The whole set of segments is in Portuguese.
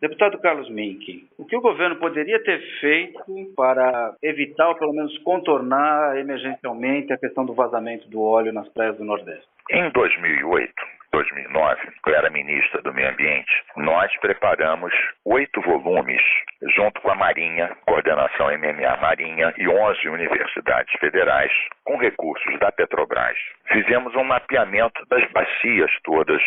Deputado Carlos Mink, o que o governo poderia ter feito para evitar ou pelo menos contornar emergencialmente a questão do vazamento do óleo nas praias do Nordeste? Em 2008, 2009, eu era ministra do Meio Ambiente, nós preparamos 8 volumes, junto com a Marinha, coordenação MMA Marinha e 11 universidades federais, com recursos da Petrobras. Fizemos um mapeamento das bacias todas,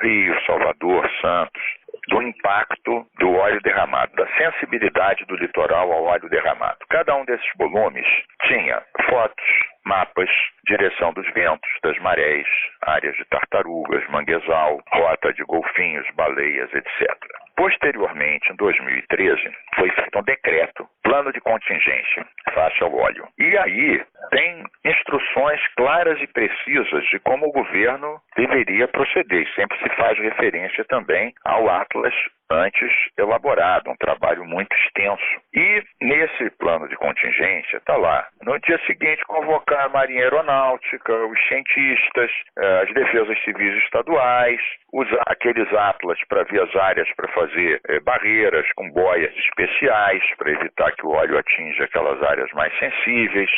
Rio, Salvador, Santos, do impacto do óleo derramado, da sensibilidade do litoral ao óleo derramado. Cada um desses volumes tinha fotos, mapas, direção dos ventos, das marés, áreas de tartarugas, manguezal, rota de golfinhos, baleias, etc. Posteriormente, em 2013, foi feito um decreto, plano de contingência face ao óleo. E aí tem instruções claras e precisas de como o governo deveria proceder. Sempre se faz referência também ao Atlas antes elaborado, um trabalho muito extenso. E nesse plano de contingência está lá, no dia seguinte convocar a Marinha Aeronáutica, os cientistas, as defesas civis estaduais, usar aqueles atlas para ver as áreas para fazer barreiras com boias especiais para evitar que o óleo atinja aquelas áreas mais sensíveis,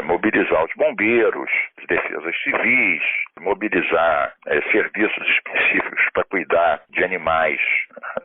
mobilizar os bombeiros, as defesas civis, mobilizar serviços específicos para cuidar de animais,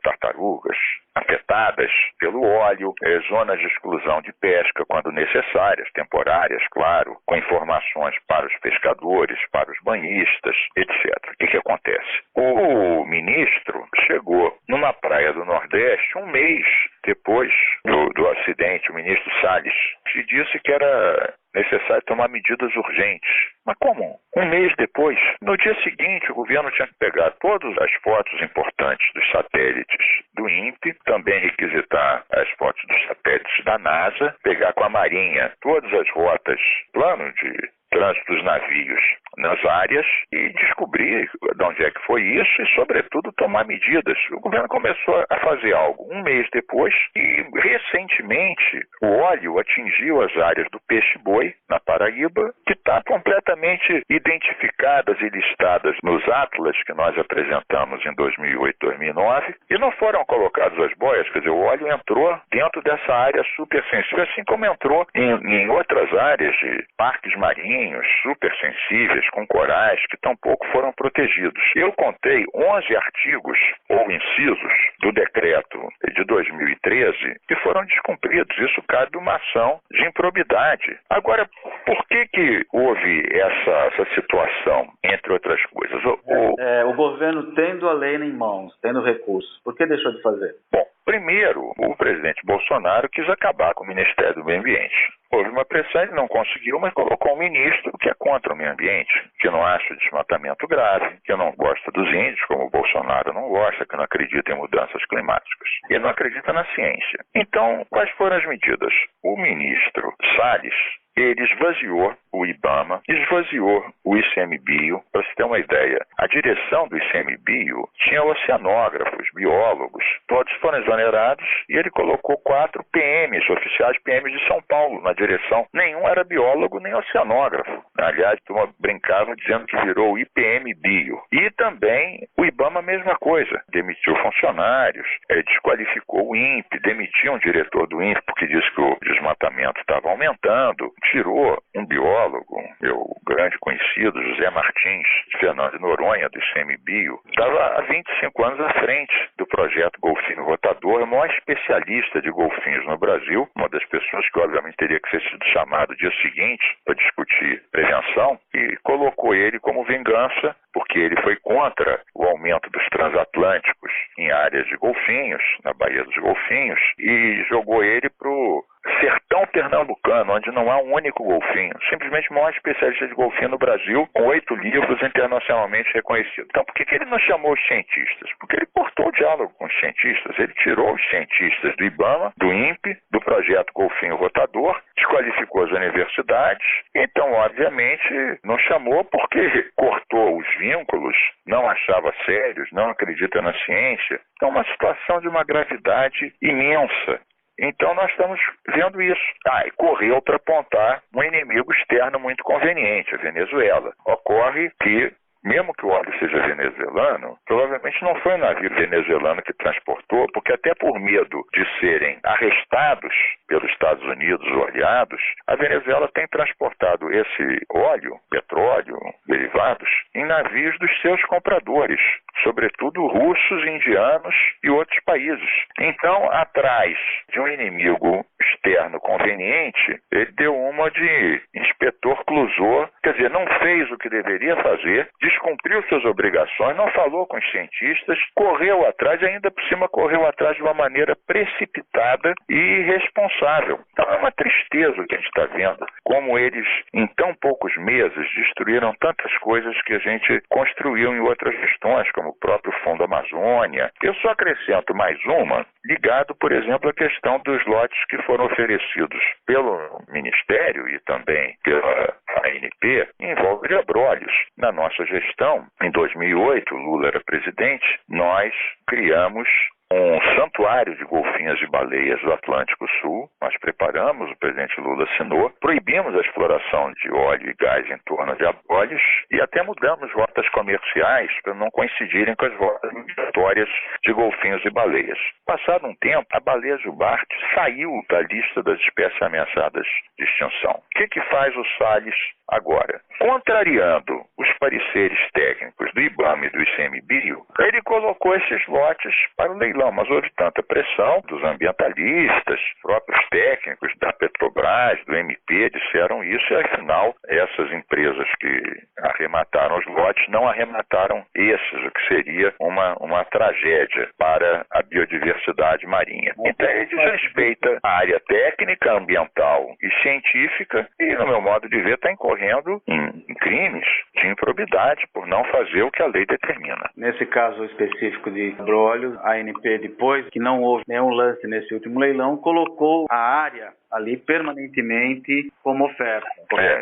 tartarugas afetadas pelo óleo, zonas de exclusão de pesca quando necessárias, temporárias, claro, com informações para os pescadores, para os banhistas, etc. O que acontece? O ministro chegou numa praia do Nordeste um mês depois do acidente, o ministro Salles, que disse que era necessário tomar medidas urgentes. Mas como? Um mês depois, no dia seguinte, o governo tinha que pegar todas as fotos importantes dos satélites do INPE, também requisitar as fotos dos satélites da NASA, pegar com a Marinha todas as rotas, plano de trânsito dos navios nas áreas e descobrir de onde é que foi isso e, sobretudo, tomar medidas. O governo começou a fazer algo um mês depois e, recentemente, o óleo atingiu as áreas do peixe-boi, na Paraíba, que está completamente identificadas e listadas nos atlas que nós apresentamos em 2008, 2009 e não foram colocadas as boias, quer dizer, o óleo entrou dentro dessa área super sensível, assim como entrou em outras áreas de parques marinhos, super sensíveis, com corais, que tampouco foram protegidos. Eu contei 11 artigos ou incisos do decreto de 2013 que foram descumpridos. Isso cabe de uma ação de improbidade. Agora, por que houve essa situação, entre outras coisas? O governo tendo a lei em mãos, tendo recursos, por que deixou de fazer? Bom, primeiro, o presidente Bolsonaro quis acabar com o Ministério do Meio Ambiente. Houve uma pressão, ele não conseguiu, mas colocou um ministro que é contra o meio ambiente, que não acha o desmatamento grave, que não gosta dos índios, como o Bolsonaro não gosta, que não acredita em mudanças climáticas. Ele não acredita na ciência. Então, quais foram as medidas? O ministro Salles, ele esvaziou o IBAMA, esvaziou o ICMBio. Para você ter uma ideia, a direção do ICMBio tinha oceanógrafos, biólogos, todos foram exonerados e ele colocou 4 PMs, oficiais PMs de São Paulo, na direção. Nenhum era biólogo nem oceanógrafo. Aliás, turma brincava dizendo que virou o IPM-Bio. E também o IBAMA, a mesma coisa. Demitiu funcionários, desqualificou o INPE, demitiu um diretor do INPE porque disse que o desmatamento estava aumentando, tirou um biólogo, meu grande conhecido, José Martins Fernando de Noronha, do ICMBio, estava há 25 anos à frente do projeto Golfinho Rotador, o maior especialista de golfinhos no Brasil, uma das pessoas que obviamente teria que ter sido chamado no dia seguinte para discutir prevenção, e colocou ele como vingança, porque ele foi contra o aumento dos transatlânticos em áreas de golfinhos, na Baía dos Golfinhos, e jogou ele para o sertão pernambucano, onde não há um único golfinho. Simplesmente o maior especialista de golfinho no Brasil, com 8 livros internacionalmente reconhecidos. Então, por que ele não chamou os cientistas? Porque ele cortou o diálogo com os cientistas. Ele tirou os cientistas do IBAMA, do INPE, do projeto Golfinho Rotador, desqualificou as universidades. Então, obviamente, não chamou porque cortou os vínculos, não achava sérios, não acredita na ciência. Então, uma situação de uma gravidade imensa. Então nós estamos vendo isso. E correu para apontar um inimigo externo muito conveniente, a Venezuela. Ocorre que mesmo que o óleo seja venezuelano, provavelmente não foi um navio venezuelano que transportou, porque até por medo de serem arrestados pelos Estados Unidos ou aliados, a Venezuela tem transportado esse óleo, petróleo, derivados, em navios dos seus compradores, sobretudo russos, indianos e outros países. Então, atrás de um inimigo externo conveniente, ele deu uma de inspetor Clouseau, quer dizer, não fez o que deveria fazer, descumpriu suas obrigações, não falou com os cientistas, correu atrás e ainda por cima correu atrás de uma maneira precipitada e irresponsável. Então é uma tristeza o que a gente está vendo, como eles em tão poucos meses destruíram tantas coisas que a gente construiu em outras gestões, como o próprio Fundo Amazônia. Eu só acrescento mais uma, ligado, por exemplo, à questão dos lotes que foram oferecidos pelo Ministério e também pela ANP, em volta de Abrolhos. Na nossa gestão, em 2008, Lula era presidente, nós criamos um santuário de golfinhas e baleias do Atlântico Sul. Nós preparamos, o presidente Lula assinou, proibimos a exploração de óleo e gás em torno de Abrolhos e até mudamos rotas comerciais para não coincidirem com as rotas migratórias de golfinhos e baleias. Passado um tempo, a baleia jubarte saiu da lista das espécies ameaçadas de extinção. O que faz o Salles agora? Contrariando os pareceres técnicos do IBAMA e do ICMBio, ele colocou esses lotes para o leilão, mas houve tanta pressão dos ambientalistas, próprios técnicos da Petrobras, do MP, disseram isso e, afinal, essas empresas que arremataram os lotes não arremataram esses, o que seria uma tragédia para a biodiversidade marinha. Então, ele desrespeita a área técnica, ambiental e científica e, no meu modo de ver, está incorrendo em crimes de improbidade por não fazer o que a lei determina. Nesse caso específico de Abrolhos, a ANP, depois que não houve nenhum lance nesse último leilão, colocou a área ali permanentemente como oferta.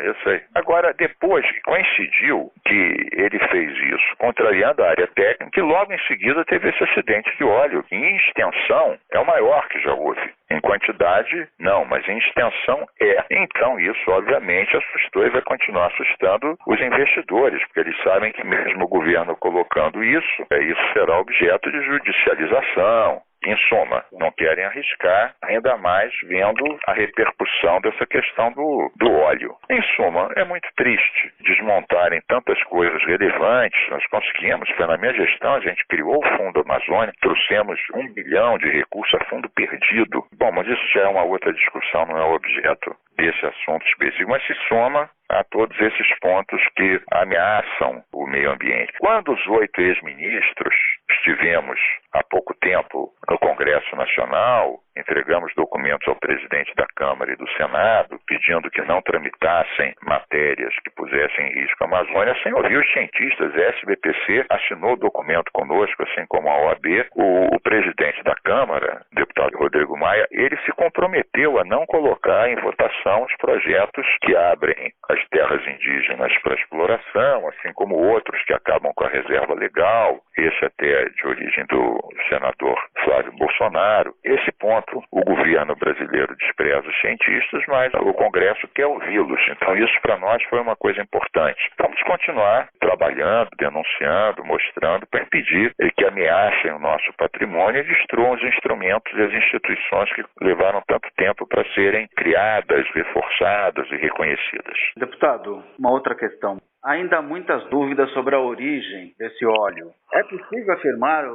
Eu sei. Agora, depois coincidiu que ele fez isso, contrariando a área técnica, e logo em seguida teve esse acidente de óleo. Em extensão, é o maior que já houve. Em quantidade, não, mas em extensão é. Então, isso, obviamente, assustou e vai continuar assustando os investidores, porque eles sabem que mesmo o governo colocando isso será objeto de judicialização. Em suma, não querem arriscar, ainda mais vendo a repercussão dessa questão do óleo. Em suma, é muito triste desmontarem tantas coisas relevantes. Nós conseguimos, foi na minha gestão, a gente criou o Fundo Amazônia, trouxemos 1 bilhão de recursos a fundo perdido. Bom, mas isso já é uma outra discussão, não é o objeto desse assunto específico, mas se soma a todos esses pontos que ameaçam o meio ambiente. Quando os 8 ex-ministros estivemos há pouco tempo no Congresso Nacional, entregamos documentos ao presidente da Câmara e do Senado, pedindo que não tramitassem matérias que pusessem em risco a Amazônia, sem ouvir os cientistas. A SBPC assinou o documento conosco, assim como a OAB. O presidente da Câmara, o deputado Rodrigo Maia, ele se comprometeu a não colocar em votação os projetos que abrem as terras indígenas para exploração, assim como outros que acabam com a reserva legal, esse até de origem do senador Flávio Bolsonaro. Esse ponto o governo brasileiro despreza os cientistas, mas o Congresso quer ouvi-los. Então isso para nós foi uma coisa importante. Vamos continuar trabalhando, denunciando, mostrando para impedir que ameacem o nosso patrimônio e destruam os instrumentos e as instituições que levaram tanto tempo para serem criadas, reforçadas e reconhecidas. Deputado, uma outra questão. Ainda há muitas dúvidas sobre a origem desse óleo. É possível afirmar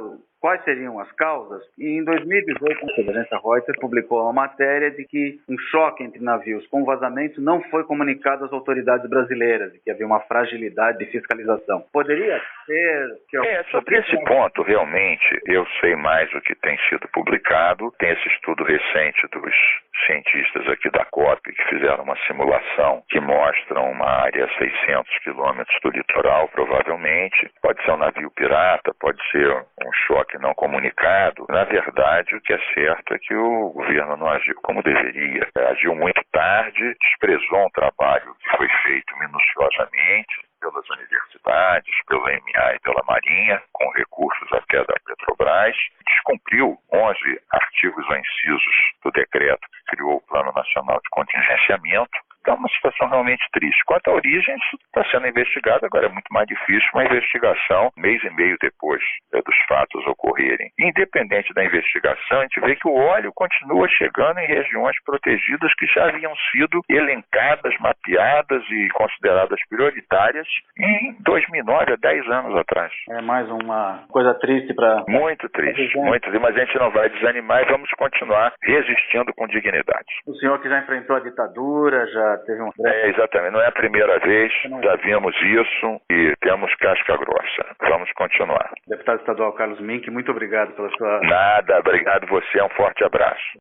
quais seriam as causas? E em 2018, a agência Reuters publicou uma matéria de que um choque entre navios com vazamento não foi comunicado às autoridades brasileiras e que havia uma fragilidade de fiscalização. Poderia ser... Sobre esse ponto, realmente, eu sei mais o que tem sido publicado. Tem esse estudo recente dos cientistas aqui da COP que fizeram uma simulação que mostra uma área a 600 quilômetros do litoral, provavelmente. Pode ser um navio pirata, pode ser um choque não comunicado. Na verdade, o que é certo é que o governo não agiu como deveria. Agiu muito tarde, desprezou um trabalho que foi feito minuciosamente pelas universidades, pela MA e pela Marinha, com recursos até da Petrobras, descumpriu 11 artigos ou incisos do decreto que criou o Plano Nacional de Contingenciamento, Então é uma situação realmente triste. Quanto à origem, isso está sendo investigado, agora é muito mais difícil uma investigação mês e meio depois dos fatos ocorrerem. Independente da investigação, a gente vê que o óleo continua chegando em regiões protegidas que já haviam sido elencadas, mapeadas e consideradas prioritárias em 2009, há 10 anos atrás. É mais uma coisa triste para... Muito triste, mas a gente não vai desanimar e vamos continuar resistindo com dignidade. O senhor que já enfrentou a ditadura, já teve um... Exatamente, não é a primeira vez, já vimos isso e temos casca grossa. Vamos continuar. Deputado estadual Carlos Mink, muito obrigado pela sua... Nada, obrigado você, um forte abraço.